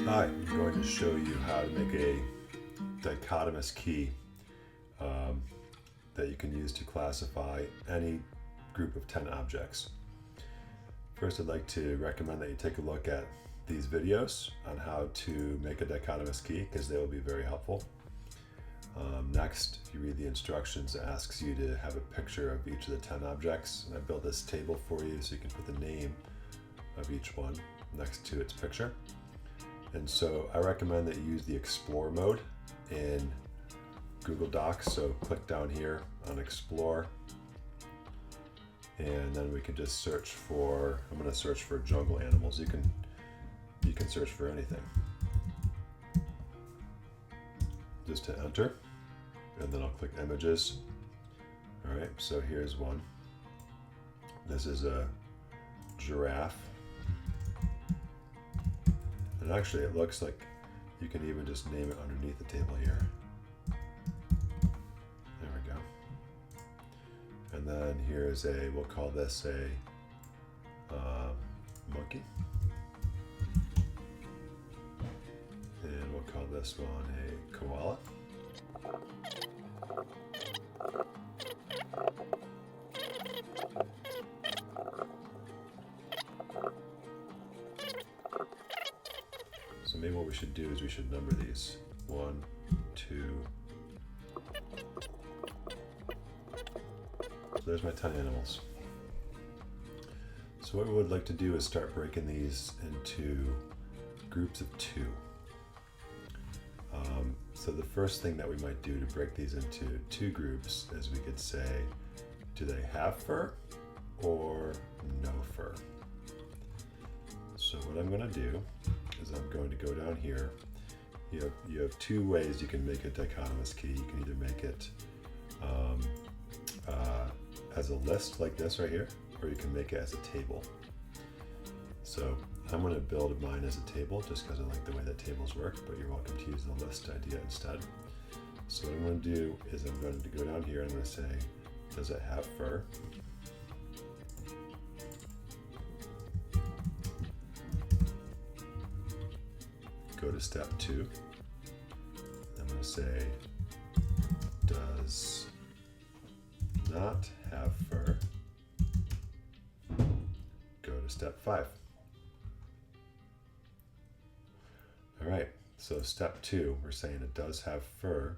Hi, I'm going to show you how to make a dichotomous key that you can use to classify any group of 10 objects. First, I'd like to recommend that you take a look at these videos on how to make a dichotomous key because they will be very helpful. Next, if you read the instructions, it asks you to have a picture of each of the 10 objects. And I built this table for you so you can put the name of each one next to its picture. And so I recommend that you use the Explore mode in Google Docs. So click down here on Explore, and then we can just search for, I'm going to search for jungle animals. You can search for anything. Just hit enter, and then I'll click images. All right, so here's one. This is a giraffe. And actually it looks like you can even just name it underneath the table here. There we go. And then here's a, we'll call this a monkey. And we'll call this one a koala. So maybe what we should do is we should number these. 1, 2. So there's my 10 animals. So what we would like to do is start breaking these into groups of 2. So the first thing that we might do to break these into 2 groups is we could say, do they have fur or no fur? So what I'm going to do is I'm going to go down here. You have 2 ways you can make a dichotomous key. You can either make it as a list like this right here, or you can make it as a table. So I'm going to build mine as a table just because I like the way that tables work, but you're welcome to use the list idea instead. So what I'm going to do is I'm going to go down here and I'm going to say, does it have fur? Go to step 2. I'm going to say, does not have fur. Go to step 5. All right, so step 2, we're saying it does have fur.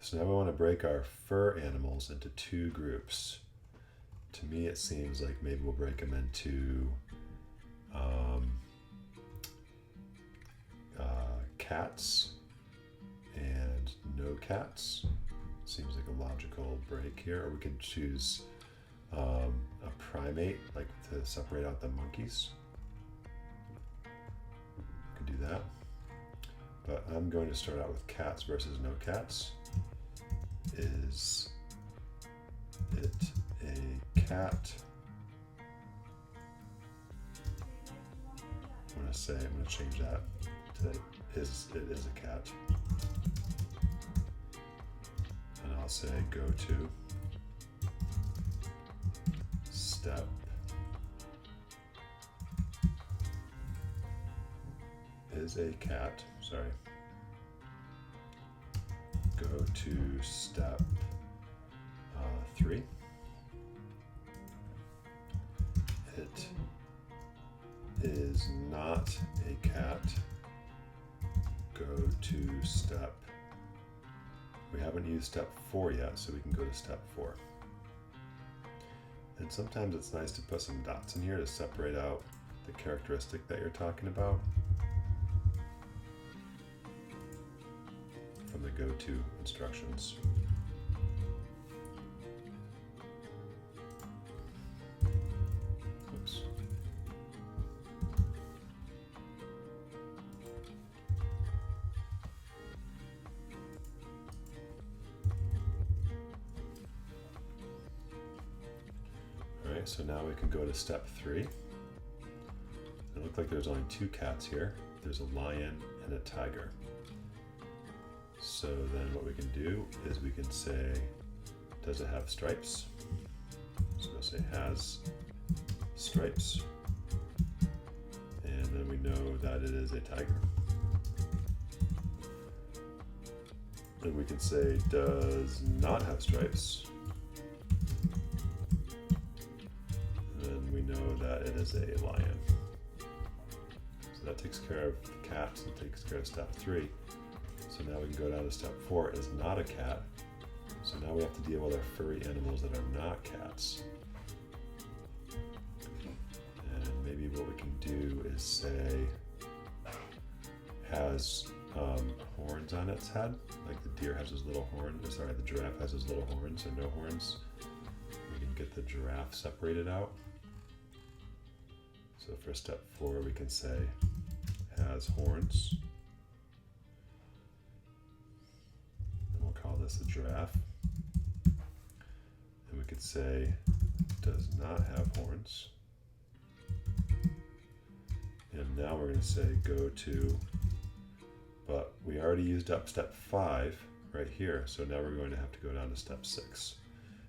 So now we want to break our fur animals into 2 groups. To me, it seems like maybe we'll break them into cats and no cats. Seems like a logical break here. Or we could choose a primate, like to separate out the monkeys. We could do that. But I'm going to start out with cats versus no cats. Is it a cat? I'm going to change that to it is a cat. And I'll say go to step is a cat. Sorry. Go to step 3. It is not a cat. Go to step, we haven't used step 4 yet, so we can go to step 4. And sometimes it's nice to put some dots in here to separate out the characteristic that you're talking about from the go-to instructions. Oops. All right, so now we can go to step 3. It looks like there's only 2 cats here. There's a lion and a tiger. So then what we can do is we can say, does it have stripes? So we'll say has stripes. And then we know that it is a tiger. And we can say does not have stripes. And we know that it is a lion. So that takes care of the cats and takes care of step 3. So now we can go down to step 4, is not a cat. So now we have to deal with our furry animals that are not cats. And maybe what we can do is say has horns on its head, like the deer has his little horns, sorry, the giraffe has his little horns or no horns. We can get the giraffe separated out. So for step 4, we can say has horns. And we'll call this a giraffe. And we could say does not have horns. And now we're going to say go to, but we already used up step 5 right here, so now we're going to have to go down to step 6.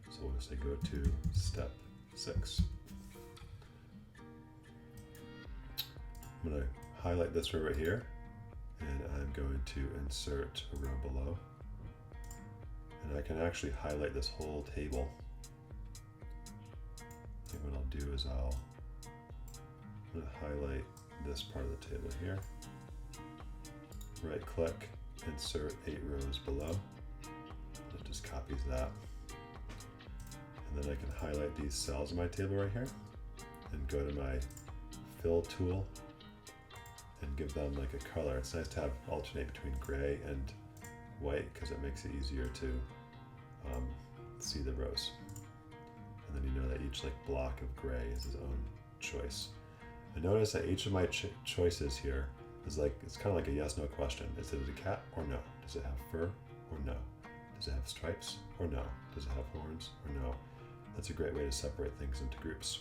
So we'll say go to step 6. I'm going to highlight this row right here, and I'm going to insert a row below. And I can actually highlight this whole table. I think what I'll do is I'm going to highlight this part of the table here. Right click, insert 8 rows below. It just copies that. And then I can highlight these cells in my table right here and go to my fill tool and give them like a color. It's nice to have alternate between gray and white because it makes it easier to see the rows. And then you know that each like block of gray is its own choice. And notice that each of my choices here is like, it's kind of like a yes/no question. Is it a cat or no? Does it have fur or no? Does it have stripes or no? Does it have horns or no? That's a great way to separate things into groups.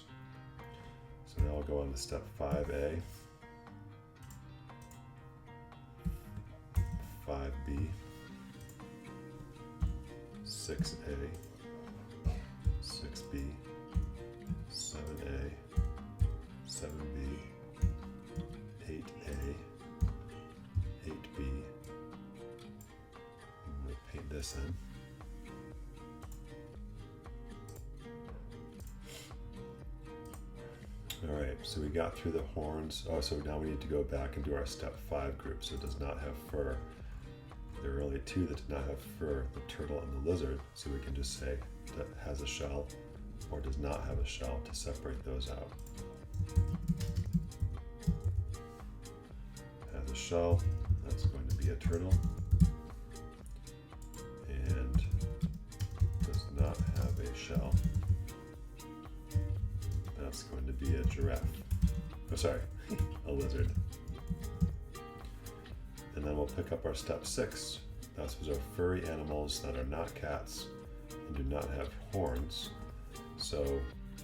So now I'll go on to step 5A, 5B, 6A, 6B, 7A, 7B, 8A, 8B. I'm going to paint this in. All right, so we got through the horns. Oh, so now we need to go back and do our step 5 group. So it does not have fur. There are only 2 that do not have fur, the turtle and the lizard. So we can just say that has a shell or does not have a shell to separate those out. Has a shell, that's going to be a turtle. And does not have a shell. That's going to be a giraffe. Oh, sorry, a lizard. And then we'll pick up our step 6. Those are furry animals that are not cats and do not have horns. So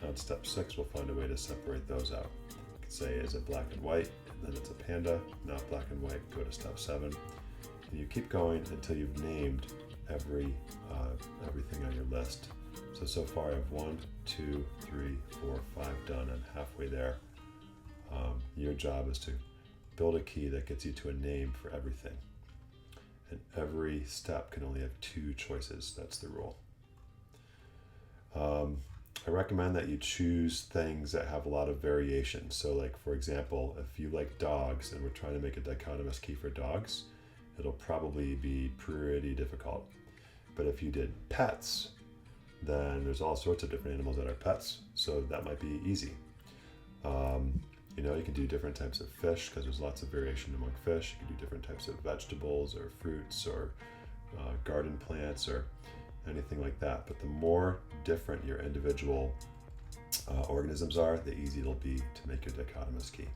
on step 6, we'll find a way to separate those out. You can say, is it black and white? And then it's a panda, not black and white. Go to step 7. And you keep going until you've named everything on your list. So far I have 1, 2, 3, 4, 5 done and halfway there. Your job is to build a key that gets you to a name for everything. And every step can only have 2 choices. That's the rule. I recommend that you choose things that have a lot of variation. So like, for example, if you like dogs and we're trying to make a dichotomous key for dogs, it'll probably be pretty difficult. But if you did pets, then there's all sorts of different animals that are pets, so that might be easy. You can do different types of fish because there's lots of variation among fish. You can do different types of vegetables or fruits or garden plants or anything like that. But the more different your individual organisms are, the easier it'll be to make your dichotomous key.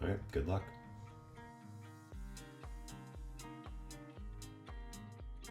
All right, good luck.